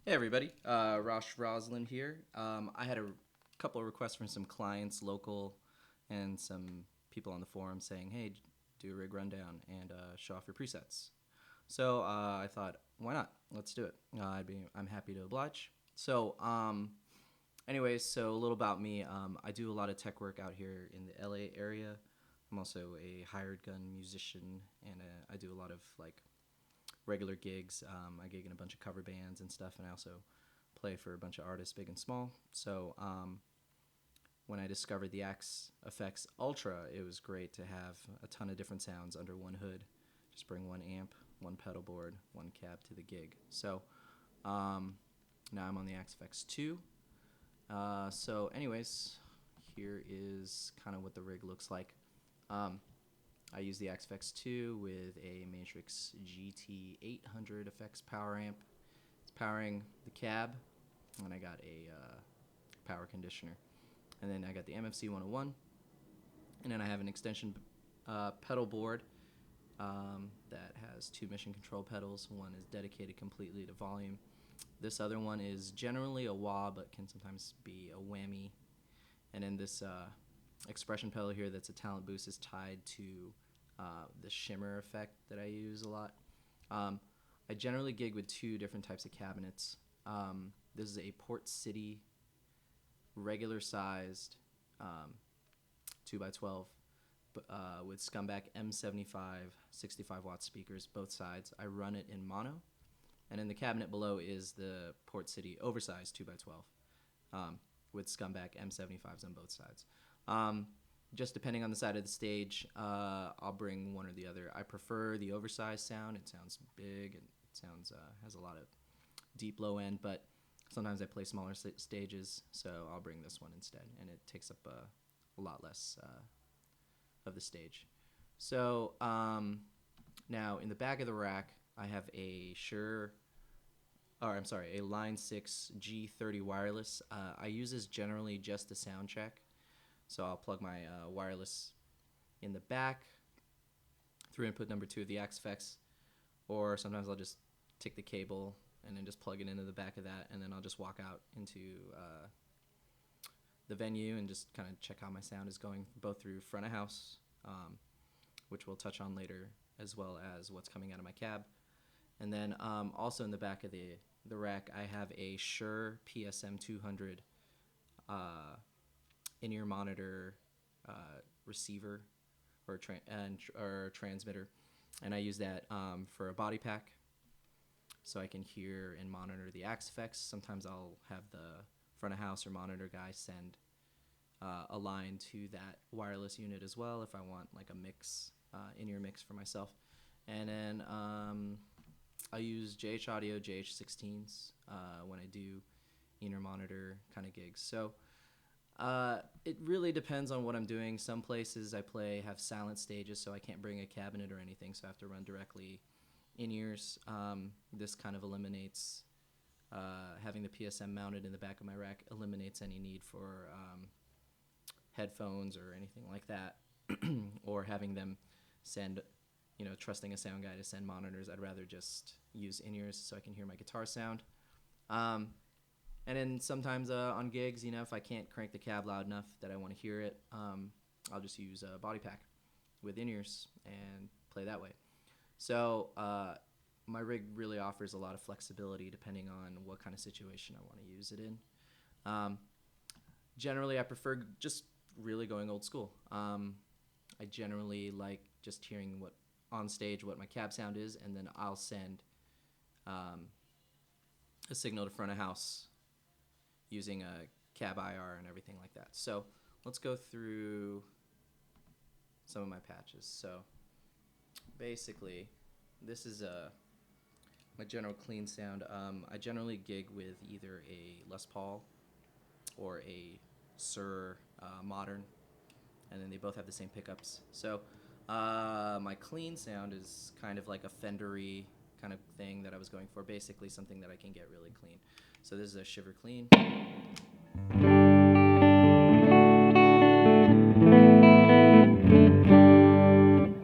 Hey everybody, Rosh Roslin here. I had a couple of requests from some clients, local, and some people on the forum saying, "Hey, do a rig rundown and show off your presets." So I thought, why not? Let's do it. I'm happy to oblige. Anyways, so a little about me. I do a lot of tech work out here in the LA area. I'm also a hired gun musician, and I do a lot of like regular gigs. I gig in a bunch of cover bands and stuff, and I also play for a bunch of artists, big and small. When I discovered the Axe Effects Ultra, it was great to have a ton of different sounds under one hood. Just bring one amp, one pedal board, one cab to the gig. Now I'm on the Axe Effects 2. Anyways, here is kind of what the rig looks like. I use the Axe Effects 2 with a Matrix GT800 effects power amp. It's powering the cab, and I got a power conditioner. And then I got the MFC 101, and then I have an extension pedal board that has two mission control pedals. One is dedicated completely to volume. This other one is generally a wah, but can sometimes be a whammy. And then this expression pedal here that's a talent boost is tied to the shimmer effect that I use a lot. I generally gig with two different types of cabinets. This is a Port City regular sized 2x12 with Scumbag M75 65 watt speakers, both sides. I run it in mono. And in the cabinet below is the Port City oversized 2x12 with Scumbag M75s on both sides. Just depending on the side of the stage, I'll bring one or the other. I prefer the oversized sound. It sounds big and it sounds has a lot of deep low end, but sometimes I play smaller stages, so I'll bring this one instead, and it takes up a lot less of the stage. Now in the back of the rack, I have a a Line 6 G30 wireless. I use this generally just to sound check. So I'll plug my wireless in the back through input number 2 of the Axe Effects, or sometimes I'll just take the cable and then just plug it into the back of that, and then I'll just walk out into the venue and just kind of check how my sound is going, both through front of house, which we'll touch on later, as well as what's coming out of my cab. And then also in the back of the rack, I have a Shure PSM 200 in-ear monitor receiver or transmitter, and I use that for a body pack, so I can hear and monitor the Axe Effects. Sometimes I'll have the front of house or monitor guy send a line to that wireless unit as well if I want like a mix, in-ear mix for myself. And then I use JH Audio JH16s when I do in-ear monitor kind of gigs. So it really depends on what I'm doing. Some places I play have silent stages, so I can't bring a cabinet or anything, so I have to run directly in-ears. This kind of eliminates having the PSM mounted in the back of my rack, eliminates any need for headphones or anything like that, or having them send, trusting a sound guy to send monitors. I'd rather just use in-ears so I can hear my guitar sound. And then sometimes on gigs, if I can't crank the cab loud enough that I want to hear it, I'll just use a body pack with in-ears and play that way. So my rig really offers a lot of flexibility depending on what kind of situation I want to use it in. Generally, I prefer just really going old school. I generally like just hearing what my cab sound is, and then I'll send a signal to front of house using a cab IR and everything like that. So let's go through some of my patches. So basically, this is my general clean sound. I generally gig with either a Les Paul or a Sir Modern, and then they both have the same pickups. So my clean sound is kind of like a Fender-y kind of thing that I was going for, basically something that I can get really clean. So this is a Shiver Clean.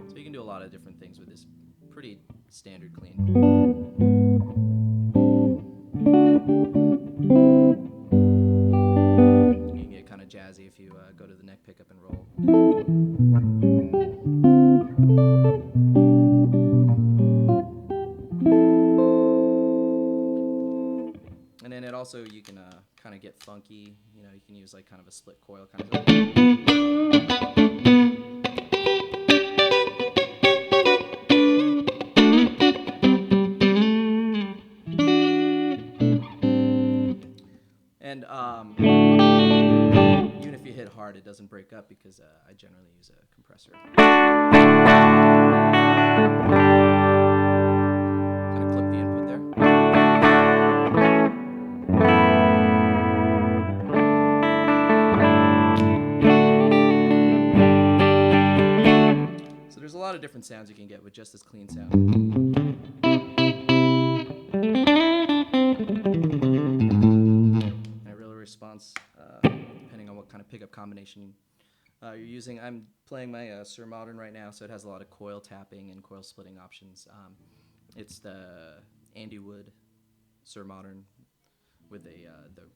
So you can do a lot of different things with this pretty standard clean. You can get kind of jazzy if you go to the neck pickup and roll. And then it also, you can kind of get funky. You know, you can use like kind of a split coil kind of thing. And even if you hit hard, it doesn't break up because I generally use a compressor. Kind of clip the input there. So there's a lot of different sounds you can get with just this clean sound. Response depending on what kind of pickup combination you're using. I'm playing my Sir Modern right now, so it has a lot of coil tapping and coil splitting options. It's the Andy Wood Sir Modern with the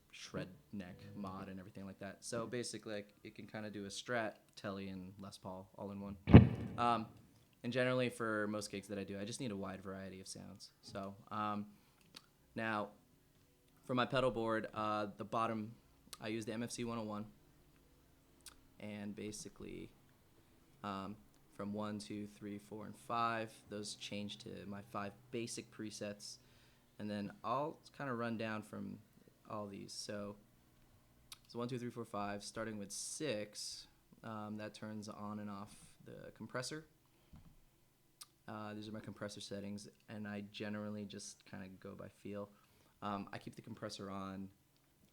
shred neck mod and everything like that. So basically, it can kind of do a Strat, Telly, and Les Paul all in one. And generally, for most gigs that I do, I just need a wide variety of sounds. So now, for my pedal board, the bottom, I use the MFC 101, and basically from 1, 2, 3, 4, and 5, those change to my 5 basic presets, and then I'll kind of run down from all these. So 1, 2, 3, 4, 5, starting with 6, that turns on and off the compressor. These are my compressor settings, and I generally just kind of go by feel. I keep the compressor on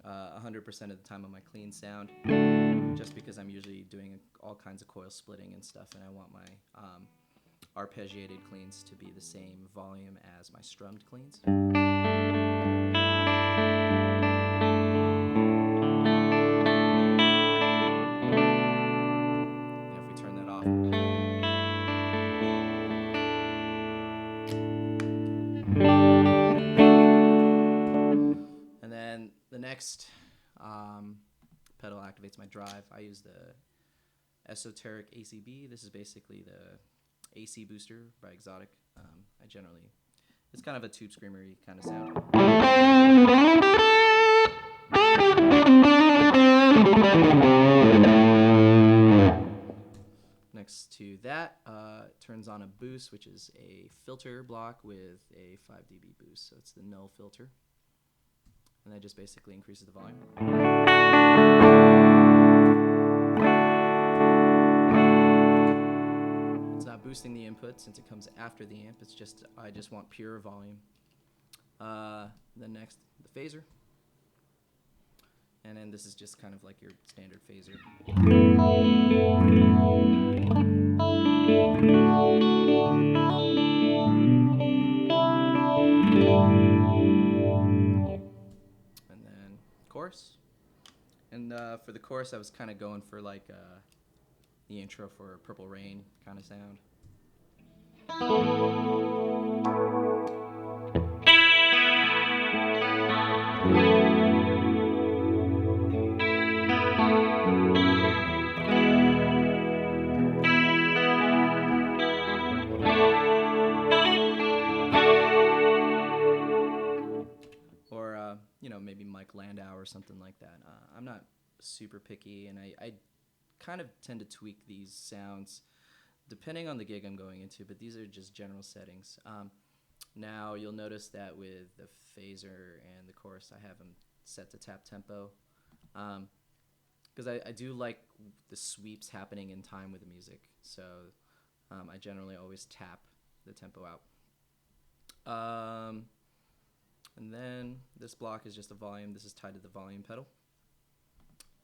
100% of the time on my clean sound, just because I'm usually doing all kinds of coil splitting and stuff, and I want my arpeggiated cleans to be the same volume as my strummed cleans. And if we turn that off, and then the next pedal activates my drive. I use the Esoteric ACB. This is basically the AC booster by Exotic. I generally, it's kind of a tube screamery kind of sound. Next to that, turns on a boost, which is a filter block with a 5 dB boost. So it's the null filter. And that just basically increases the volume. It's not boosting the input since it comes after the amp. It's just, I just want pure volume. Then next, the phaser. And then this is just kind of like your standard phaser. And then chorus. And for the chorus, I was kind of going for like the intro for Purple Rain kind of sound. Or, you know, maybe Mike Landau or something like that. I'm not super picky, and I kind of tend to tweak these sounds depending on the gig I'm going into, but these are just general settings. Now you'll notice that with the phaser and the chorus, I have them set to tap tempo, because I do like the sweeps happening in time with the music, so I generally always tap the tempo out. And then this block is just a volume. This is tied to the volume pedal.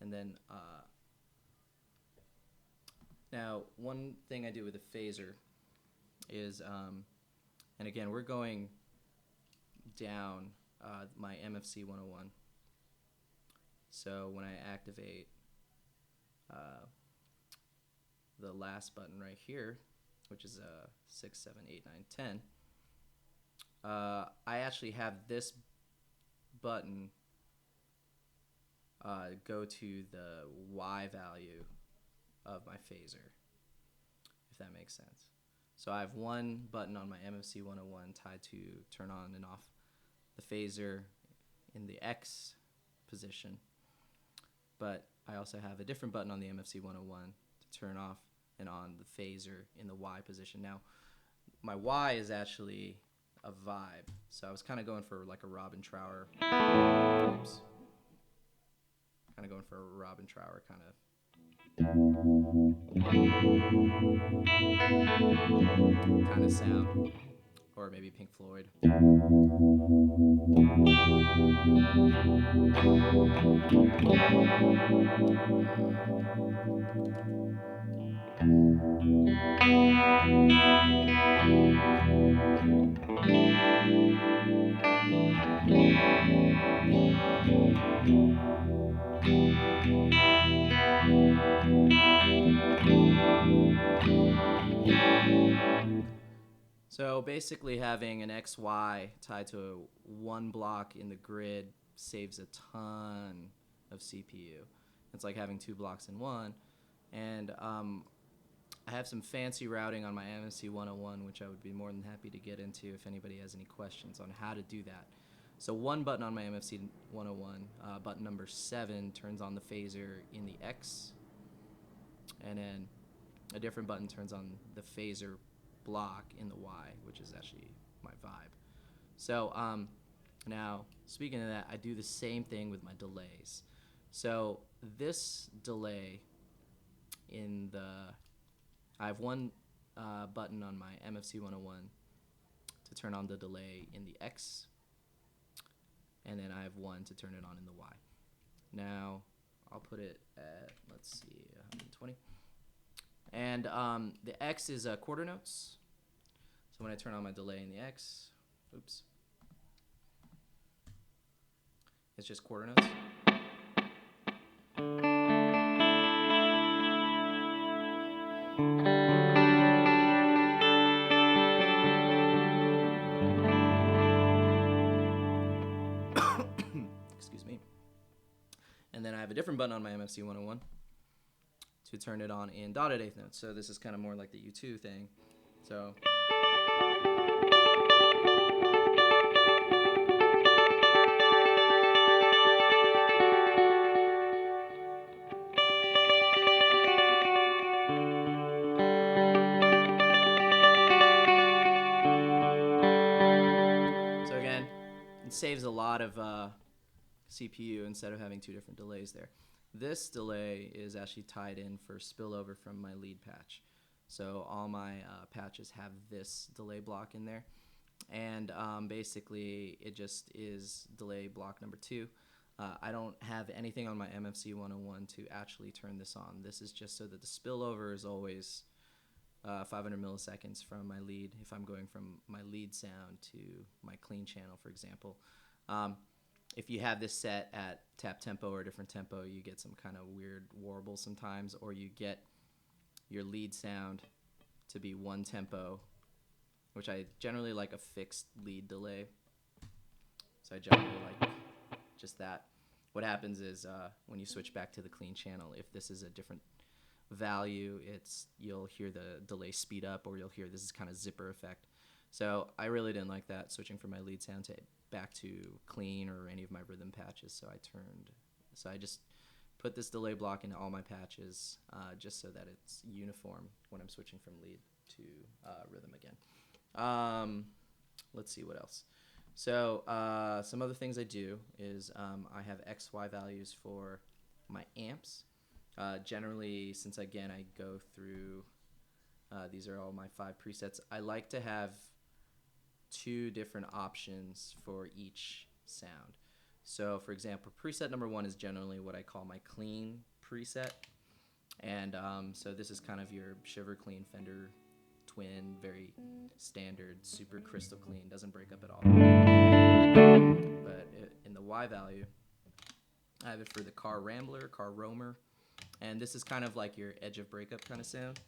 And then now one thing I do with a phaser is, and again, we're going down my MFC 101. So when I activate the last button right here, which is 6, 7, 8, 9, 10, I actually have this button go to the Y value of my phaser, if that makes sense. So I have one button on my MFC 101 tied to turn on and off the phaser in the X position, but I also have a different button on the MFC 101 to turn off and on the phaser in the Y position. Now, my Y is actually a vibe, so I was kind of going for like a Robin Trower. Oops. Kind of going for a Robin Trower kind of sound, or maybe Pink Floyd. So basically having an XY tied to one block in the grid saves a ton of CPU. It's like having two blocks in one. And I have some fancy routing on my MFC 101, which I would be more than happy to get into if anybody has any questions on how to do that. So one button on my MFC 101, button number 7, turns on the phaser in the X. And then a different button turns on the phaser block in the Y, which is actually my vibe. So now, speaking of that, I do the same thing with my delays. So this delay I have one button on my MFC 101 to turn on the delay in the X, and then I have one to turn it on in the Y. Now, I'll put it at, let's see, 120. And the X is quarter notes. So when I turn on my delay in the X, oops, it's just quarter notes. Excuse me. And then I have a different button on my MFC 101 to turn it on in dotted eighth notes. So this is kind of more like the U2 thing. So again, it saves a lot of CPU instead of having two different delays there. This delay is actually tied in for spillover from my lead patch. So all my patches have this delay block in there. And basically it just is delay block number 2. I don't have anything on my MFC 101 to actually turn this on. This is just so that the spillover is always 500 milliseconds from my lead if I'm going from my lead sound to my clean channel, for example. If you have this set at tap tempo or a different tempo, you get some kind of weird warble sometimes, or you get your lead sound to be one tempo, which I generally like a fixed lead delay. So I generally like just that. What happens is when you switch back to the clean channel, if this is a different value, you'll hear the delay speed up, or you'll hear this is kind of zipper effect. So I really didn't like that, switching from my lead sound back to clean or any of my rhythm patches. So I just put this delay block into all my patches just so that it's uniform when I'm switching from lead to rhythm again. Let's see what else. So some other things I do is I have XY values for my amps. Generally, since again I go through, these are all my 5 presets, I like to have 2 different options for each sound. So for example, preset number 1 is generally what I call my clean preset. And so this is kind of your Shiver Clean Fender Twin, very standard, super crystal clean, doesn't break up at all. But in the Y value, I have it for the car rambler, car roamer, and this is kind of like your edge of breakup kind of sound.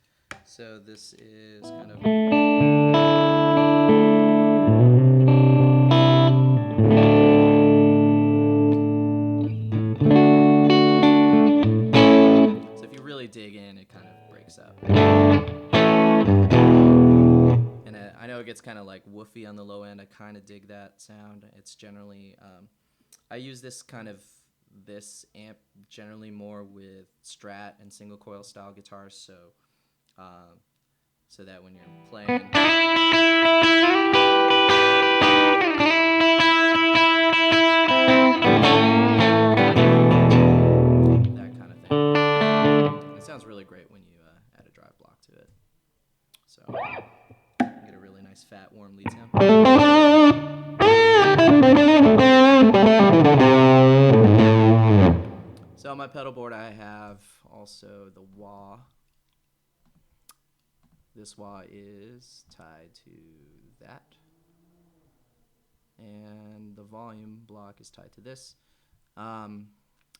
So this is kind of a... works out. And I know it gets kind of like woofy on the low end. I kind of dig that sound. It's generally, I use this amp generally more with Strat and single coil style guitars, so that when you're playing, that kind of thing. And it sounds really great when you add a drive block to it. So you get a really nice fat warm lead sound. So on my pedal board I have also the wah. This wah is tied to that, and the volume block is tied to this.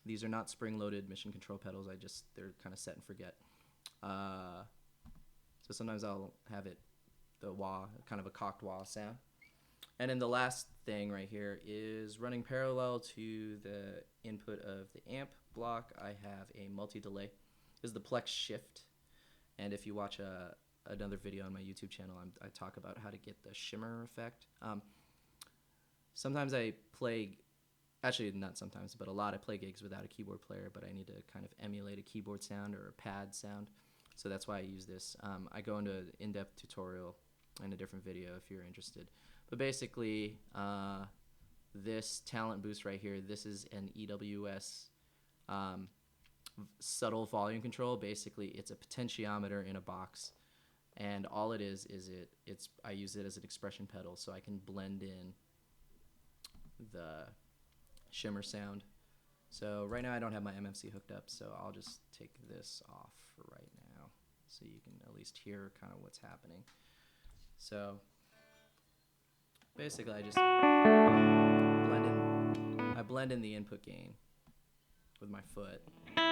These are not spring-loaded mission control pedals. They're kind of set and forget. So sometimes I'll have the wah, kind of a cocked wah sound. And then the last thing right here is running parallel to the input of the amp block. I have a multi-delay. This is the Plex Shift. And if you watch another video on my YouTube channel, I talk about how to get the shimmer effect. Sometimes I play, actually not sometimes, but a lot I play gigs without a keyboard player, but I need to kind of emulate a keyboard sound or a pad sound. So that's why I use this. I go into an in-depth tutorial in a different video if you're interested. But basically, this talent boost right here, this is an EWS subtle volume control. Basically, it's a potentiometer in a box, and all it is I use it as an expression pedal, so I can blend in the shimmer sound. So right now I don't have my MMC hooked up, so I'll just take this off for right now, so you can at least hear kind of what's happening. So basically, I just blend in the input gain with my foot. So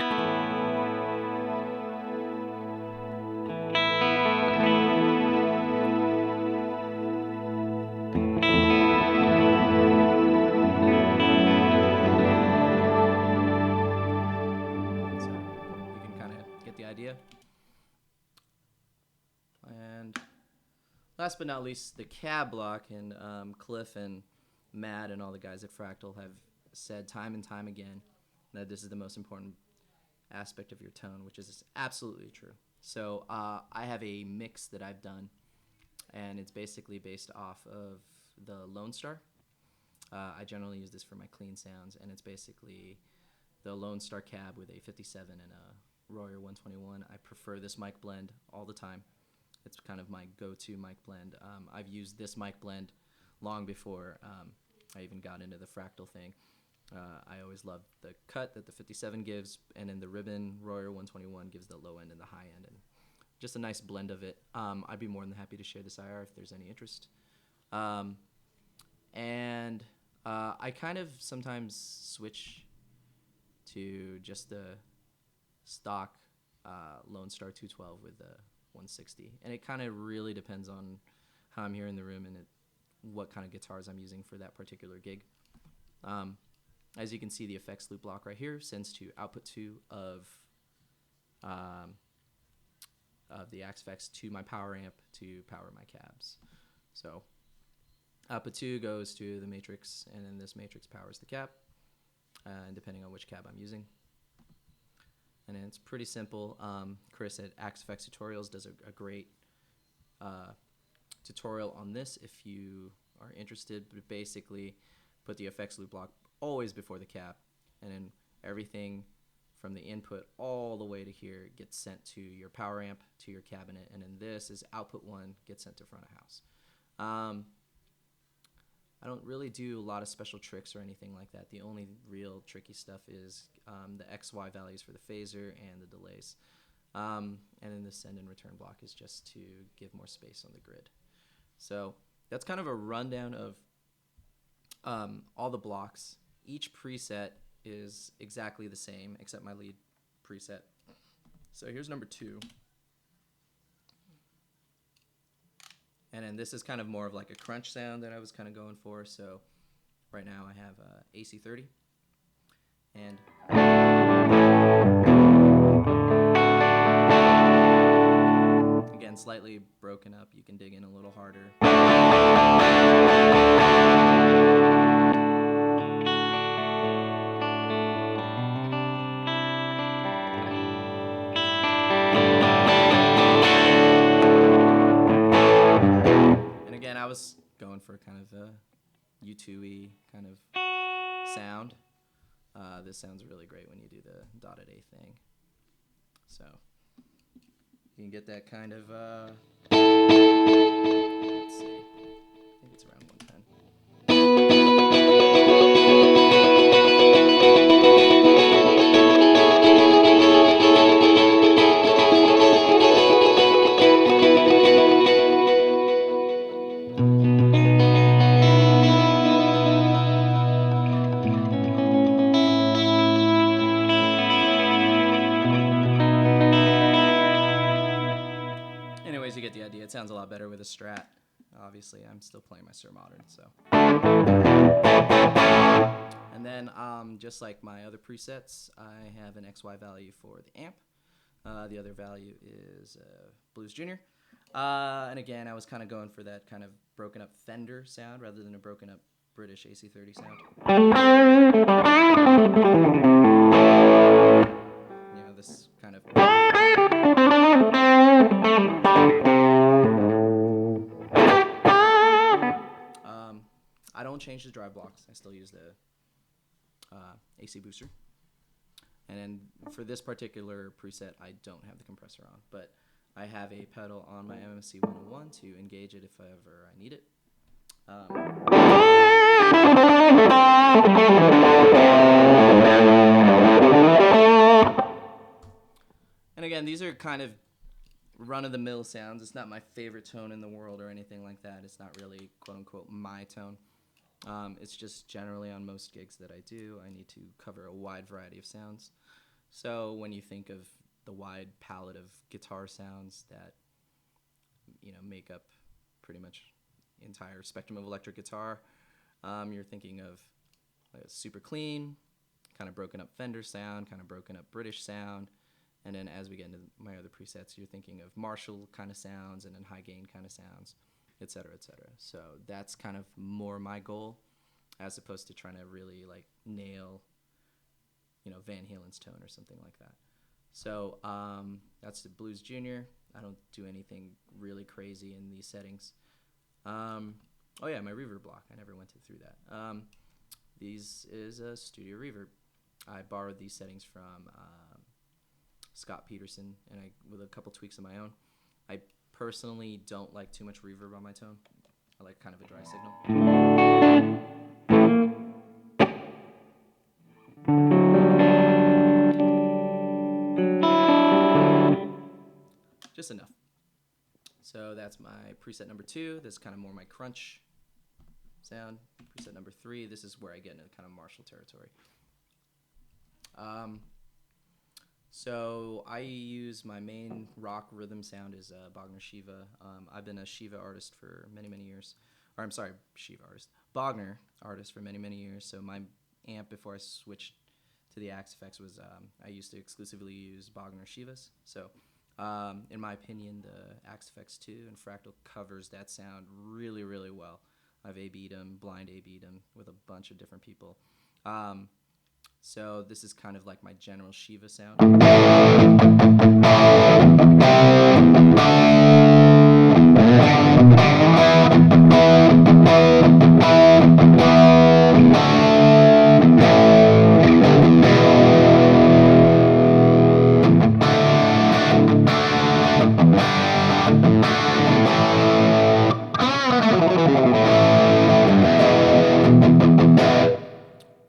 you can kind of get the idea. And last but not least, the cab block, and Cliff and Matt and all the guys at Fractal have said time and time again that this is the most important aspect of your tone, which is absolutely true. So I have a mix that I've done, and it's basically based off of the Lone Star. I generally use this for my clean sounds, and it's basically the Lone Star cab with a 57 and a Royer 121. I prefer this mic blend all the time. It's kind of my go-to mic blend. I've used this mic blend long before I even got into the Fractal thing. I always loved the cut that the 57 gives, and then the ribbon Royer 121 gives the low end and the high end, and just a nice blend of it. I'd be more than happy to share this IR if there's any interest. And I kind of sometimes switch to just the stock Lone Star 212 with the 160, and it kind of really depends on how I'm here in the room and what kind of guitars I'm using for that particular gig. As you can see, the effects loop block right here sends to output 2 of the Axe effects to my power amp to power my cabs. So output 2 goes to the matrix, and then this matrix powers the cab, depending on which cab I'm using. And it's pretty simple. Chris at Axe Effects Tutorials does a great tutorial on this if you are interested. But basically, put the effects loop block always before the cab, and then everything from the input all the way to here gets sent to your power amp, to your cabinet, and then this is output 1 gets sent to front of house. I don't really do a lot of special tricks or anything like that. The only real tricky stuff is the XY values for the phaser and the delays. And then the send and return block is just to give more space on the grid. So that's kind of a rundown of all the blocks. Each preset is exactly the same except my lead preset. So here's number 2. And then this is kind of more of like a crunch sound that I was kind of going for. So right now I have AC30. And slightly broken up, you can dig in a little harder. And again, I was going for kind of a U2-y kind of sound. This sounds really great when you do the dotted A thing. So you can get that kind of, let's see, I think it's around 110. Anyways, you get the idea. It sounds a lot better with a Strat. Obviously, I'm still playing my Sir Modern, so. And then, just like my other presets, I have an XY value for the amp. The other value is Blues Junior. And again, I was kind of going for that kind of broken up Fender sound rather than a broken up British AC30 sound. You know, this kind of. I don't change the drive blocks. I still use the AC booster. And then for this particular preset, I don't have the compressor on, but I have a pedal on my MMC 101 to engage it if ever I need it. And again, these are kind of run-of-the-mill sounds. It's not my favorite tone in the world or anything like that. It's not really, quote-unquote, my tone. It's just generally on most gigs that I do, I need to cover a wide variety of sounds. So when you think of the wide palette of guitar sounds that, you know, make up pretty much the entire spectrum of electric guitar, you're thinking of a super clean, kind of broken up Fender sound, kind of broken up British sound, and then as we get into my other presets, you're thinking of Marshall kind of sounds and then high gain kind of sounds, et cetera, et cetera. So that's kind of more my goal, as opposed to trying to really like nail, you know, Van Halen's tone or something like that. So that's the Blues Junior. I don't do anything really crazy in these settings. Oh yeah, my reverb block. I never went through that. These is a studio reverb. I borrowed these settings from Scott Peterson, and with a couple tweaks of my own. I personally don't like too much reverb on my tone. I like kind of a dry signal. Just enough. So that's my preset number 2. This is kind of more my crunch sound. Preset number 3. This is where I get into kind of Marshall territory. So I use my main rock rhythm sound is Bogner Shiva. I've been a Shiva artist for many, many years. Or I'm sorry, Shiva artist. Bogner artist for many, many years. So my amp before I switched to the Axe Effects was I used to exclusively use Bogner Shivas. So in my opinion, the Axe Effects 2 and Fractal covers that sound really, really well. I've A-B'd them, blind A-B'd them with a bunch of different people. So this is kind of like my general Shiva sound.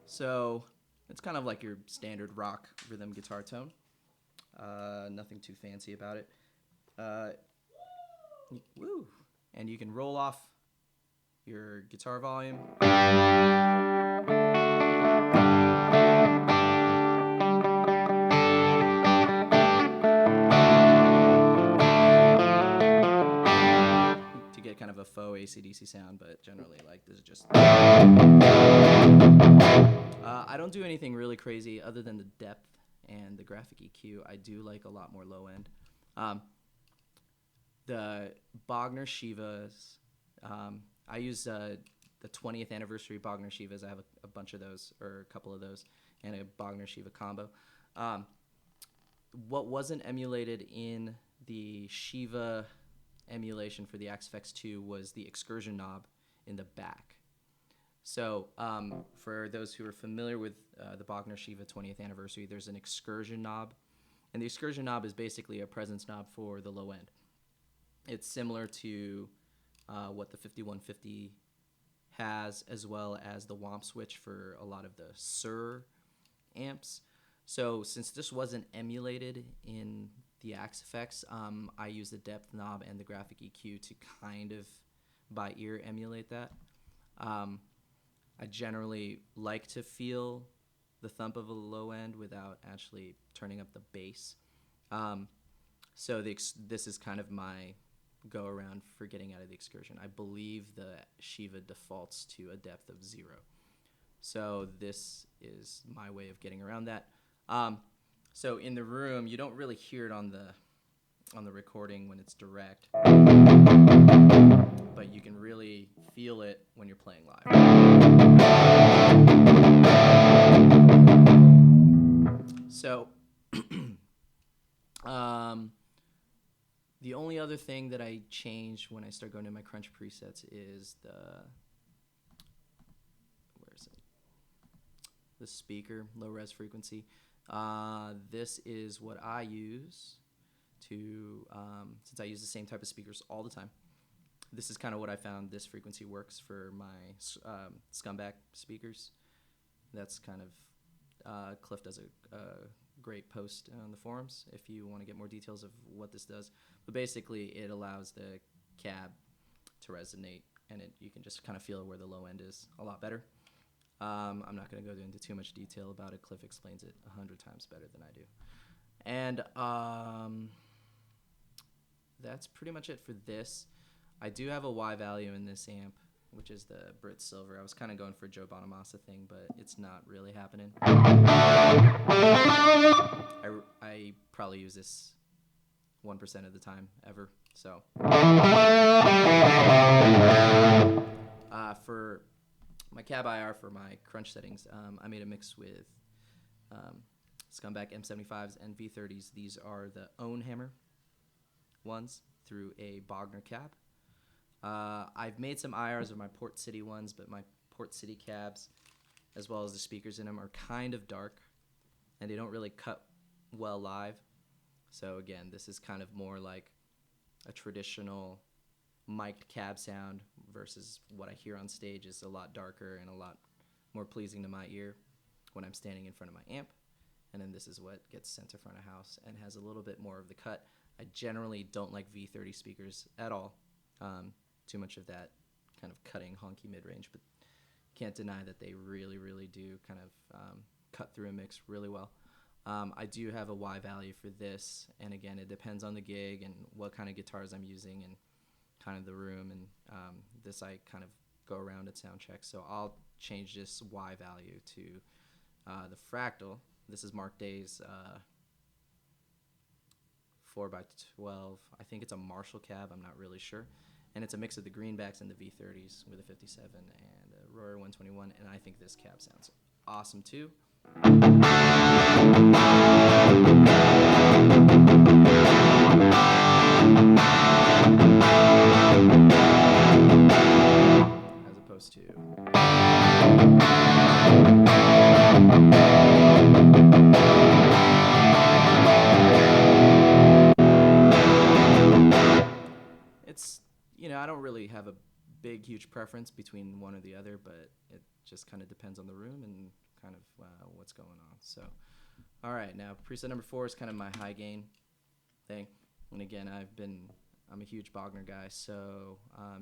So it's kind of like your standard rock rhythm guitar tone. Nothing too fancy about it. Woo! And you can roll off your guitar volume. To get kind of a faux AC/DC sound, but generally, like, this is just. I don't do anything really crazy other than the depth and the graphic EQ. I do like a lot more low end. The Bogner Shivas, I use the 20th anniversary Bogner Shivas. I have a bunch of those, or a couple of those, and a Bogner Shiva combo. Um, what wasn't emulated in the Shiva emulation for the XFX 2 was the excursion knob in the back. So for those who are familiar with the Bogner Shiva 20th anniversary, there's an excursion knob, and the excursion knob is basically a presence knob for the low end. It's similar to what the 5150 has, as well as the Womp switch for a lot of the Sur amps. So since this wasn't emulated in the XFX, I use the depth knob and the graphic EQ to kind of by ear emulate that. I generally like to feel the thump of a low end without actually turning up the bass. So this is kind of my go around for getting out of the excursion. I believe the Shiva defaults to a depth of 0. So this is my way of getting around that. So in the room, you don't really hear it on the recording when it's direct, but you can really feel it when you're playing live. So the only other thing that I change when I start going to my crunch presets is the speaker, low res frequency. This is what I use to, since I use the same type of speakers all the time. This is kind of what I found this frequency works for my Scumbag speakers. That's kind of, Cliff does a great post on the forums if you want to get more details of what this does. But basically, it allows the cab to resonate, and you can just kind of feel where the low end is a lot better. I'm not going to go into too much detail about it. Cliff explains it 100 times better than I do. And that's pretty much it for this. I do have a Y value in this amp, which is the Brit Silver. I was kind of going for a Joe Bonamassa thing, but it's not really happening. I probably use this 1% of the time ever. So for my cab IR for my crunch settings, I made a mix with Scumbag M75s and V30s. These are the Own Hammer ones through a Bogner cab. I've made some IRs of my Port City ones, but my Port City cabs, as well as the speakers in them, are kind of dark, and they don't really cut well live. So again, this is kind of more like a traditional mic'd cab sound versus what I hear on stage is a lot darker and a lot more pleasing to my ear when I'm standing in front of my amp. And then this is what gets sent to front of house and has a little bit more of the cut. I generally don't like V30 speakers at all. Too much of that kind of cutting honky mid-range, but can't deny that they really, really do kind of cut through a mix really well. I do have a Y value for this, and again, it depends on the gig and what kind of guitars I'm using and kind of the room, and this I kind of go around at sound check. So I'll change this Y value to the Fractal. This is Mark Day's 4x12. I think it's a Marshall cab, I'm not really sure. And it's a mix of the greenbacks and the V30s with a 57 and a Royer 121, and I think this cab sounds awesome too. As opposed to it's, I don't really have a big, huge preference between one or the other, but it just kind of depends on the room and kind of what's going on. So, all right, now preset number 4 is kind of my high gain thing. And again, I'm a huge Bogner guy, so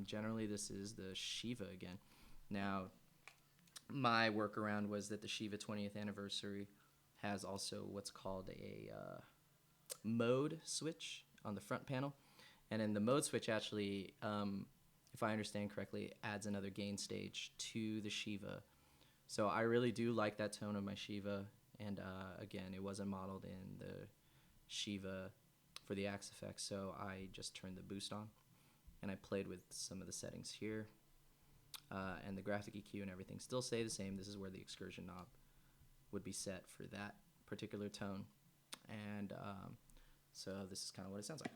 generally this is the Shiva again. Now, my workaround was that the Shiva 20th anniversary has also what's called a mode switch on the front panel. And then the mode switch actually, if I understand correctly, adds another gain stage to the Shiva. So I really do like that tone of my Shiva. And again, it wasn't modeled in the Shiva for the axe effects, so I just turned the boost on, and I played with some of the settings here, and the graphic EQ and everything still stay the same. This is where the excursion knob would be set for that particular tone, and so this is kind of what it sounds like.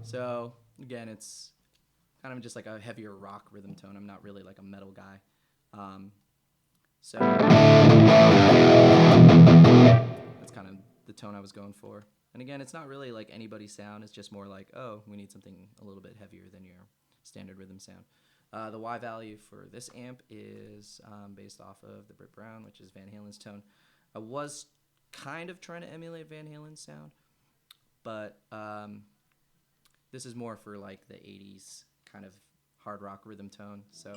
So again, it's kind of just like a heavier rock rhythm tone. I'm not really like a metal guy. So that's kind of the tone I was going for. And again, it's not really like anybody's sound. It's just more like, oh, we need something a little bit heavier than your standard rhythm sound. The Y value for this amp is based off of the Britt Brown, which is Van Halen's tone. I was kind of trying to emulate Van Halen's sound, but this is more for like the 80s kind of hard rock rhythm tone. So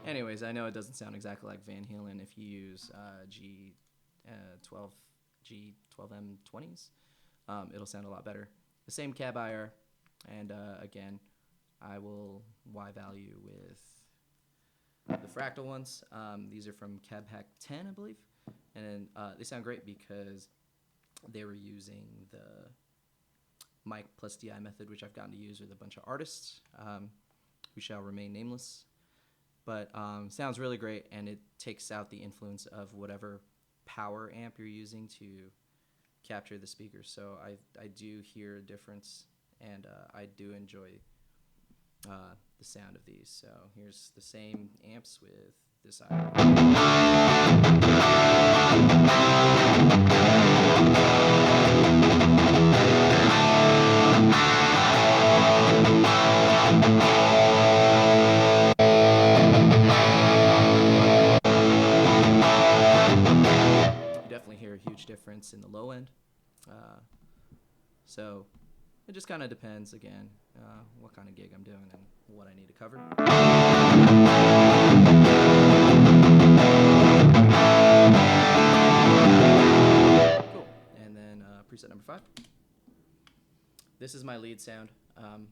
anyways, I know it doesn't sound exactly like Van Halen if you use G12M20s. It'll sound a lot better. The same cab IR, and again, I will Y value with the fractal ones. These are from Cab Hack 10, I believe, and they sound great because they were using the mic plus DI method, which I've gotten to use with a bunch of artists who shall remain nameless. But sounds really great, and it takes out the influence of whatever power amp you're using to capture the speakers. So I do hear a difference, and I do enjoy the sound of these. So here's the same amps with this IR. Difference in the low end, so it just kind of depends again what kind of gig I'm doing and what I need to cover. Cool. And then preset number 5. This is my lead sound. I'm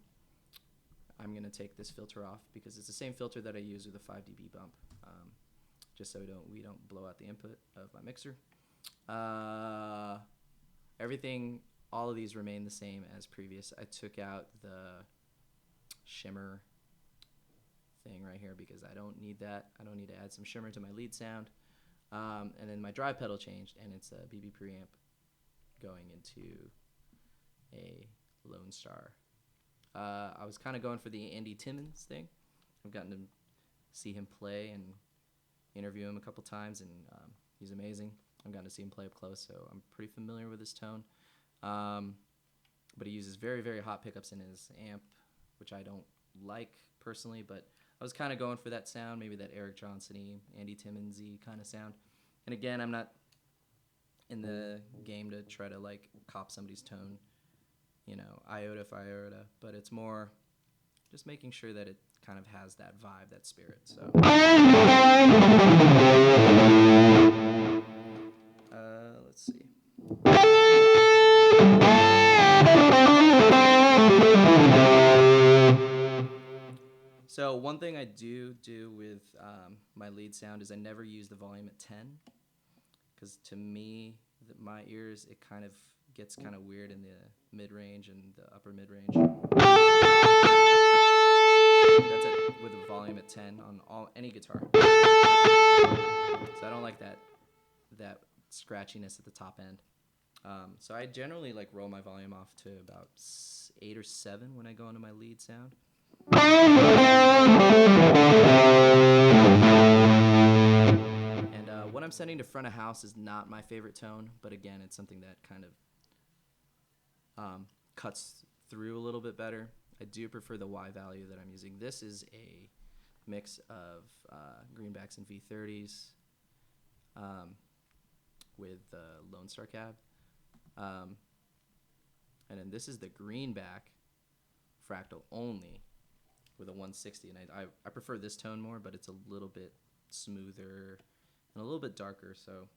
gonna take this filter off because it's the same filter that I use with a 5 dB bump, just so we don't blow out the input of my mixer. Everything, all of these remain the same as previous. I took out the shimmer thing right here because I don't need that. I don't need to add some shimmer to my lead sound. And then my drive pedal changed, and it's a BB preamp going into a Lone Star. I was kind of going for the Andy Timmons thing. I've gotten to see him play and interview him a couple times, and he's amazing. I've gotten to see him play up close, so I'm pretty familiar with his tone. But he uses very, very hot pickups in his amp, which I don't like personally, but I was kind of going for that sound, maybe that Eric Johnson-y, Andy Timmons-y kind of sound. And again, I'm not in the game to try to like cop somebody's tone, you know, iota for iota, but it's more just making sure that it kind of has that vibe, that spirit. So let's see. So one thing I do with my lead sound is I never use the volume at 10, because to me, my ears, it kind of gets kind of weird in the mid-range and the upper mid-range. That's it, with the volume at 10 on any guitar. So I don't like that scratchiness at the top end. So I generally like roll my volume off to about 8 or 7 when I go into my lead sound. And what I'm setting to front of house is not my favorite tone, but again, it's something that kind of cuts through a little bit better. I do prefer the Y value that I'm using. This is a mix of greenbacks and V30s with the Lone Star cab. And then this is the greenback fractal only with a 160. And I prefer this tone more, but it's a little bit smoother and a little bit darker. So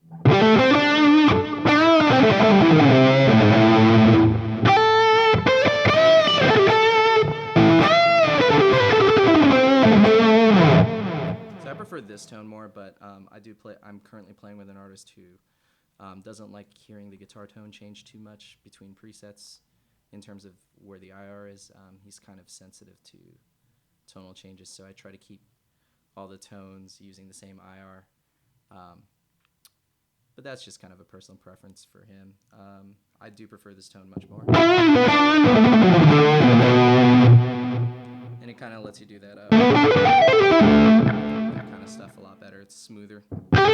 I prefer this tone more, but I'm currently playing with an artist who doesn't like hearing the guitar tone change too much between presets in terms of where the IR is. He's kind of sensitive to tonal changes, so I try to keep all the tones using the same IR. But that's just kind of a personal preference for him. I do prefer this tone much more. And it kind of lets you do that kind of stuff a lot better. It's smoother. Right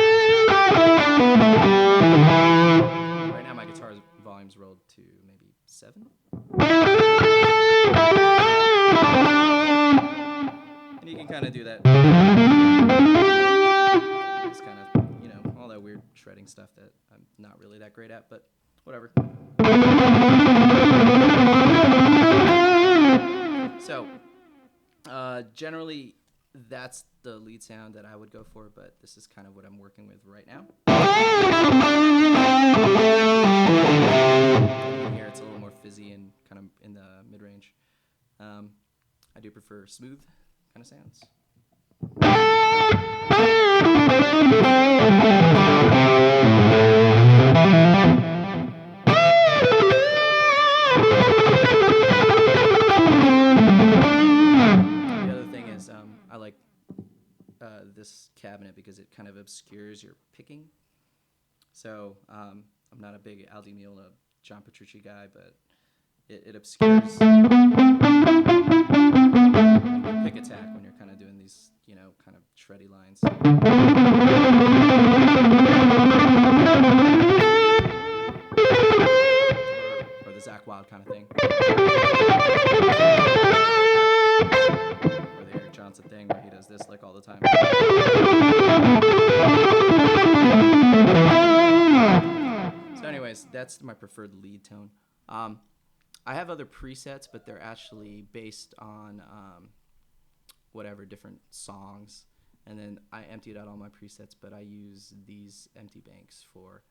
now my guitar's volume's rolled to maybe 7. And you can kind of do that. It's kind of, all that weird shredding stuff that I'm not really that great at, but whatever. So, generally, that's the lead sound that I would go for, but this is kind of what I'm working with right now. Here it's a little more fizzy and kind of in the mid-range. I do prefer smooth kind of sounds. The other thing is I like this cabinet because it kind of obscures your picking. So I'm not a big Al Di Meola, John Petrucci guy, but it obscures your pick attack when you're kind of doing these, kind of shreddy lines. Or the Zakk Wylde kind of thing. Or the Eric Johnson thing where he does this like all the time. So anyways, that's my preferred lead tone. I have other presets, but they're actually based on whatever different songs. And then I emptied out all my presets, but I use these empty banks for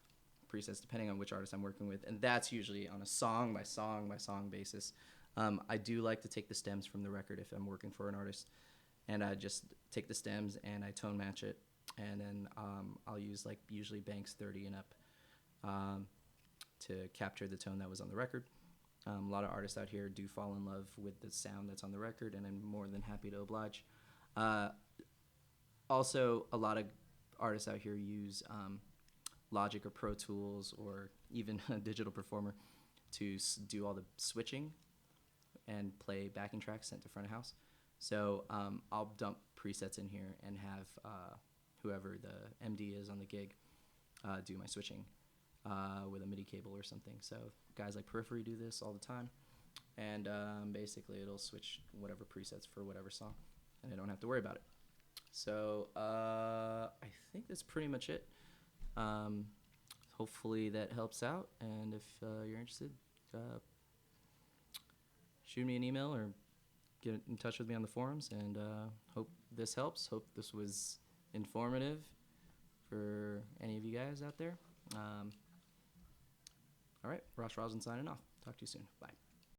presets depending on which artist I'm working with. And that's usually on a song by song by song basis. I do like to take the stems from the record if I'm working for an artist. And I just take the stems and I tone match it. And then I'll use usually banks 30 and up to capture the tone that was on the record. A lot of artists out here do fall in love with the sound that's on the record, and I'm more than happy to oblige. Also, a lot of artists out here use Logic or Pro Tools or even a digital performer to do all the switching and play backing tracks sent to front of house. So I'll dump presets in here and have whoever the MD is on the gig do my switching with a MIDI cable or something. So guys like Periphery do this all the time. And basically it'll switch whatever presets for whatever song, and I don't have to worry about it. So I think that's pretty much it. Hopefully that helps out, and if you're interested, shoot me an email or get in touch with me on the forums, and hope this helps. Hope this was informative for any of you guys out there. All right, Rosh Roslin signing off. Talk to you soon. Bye.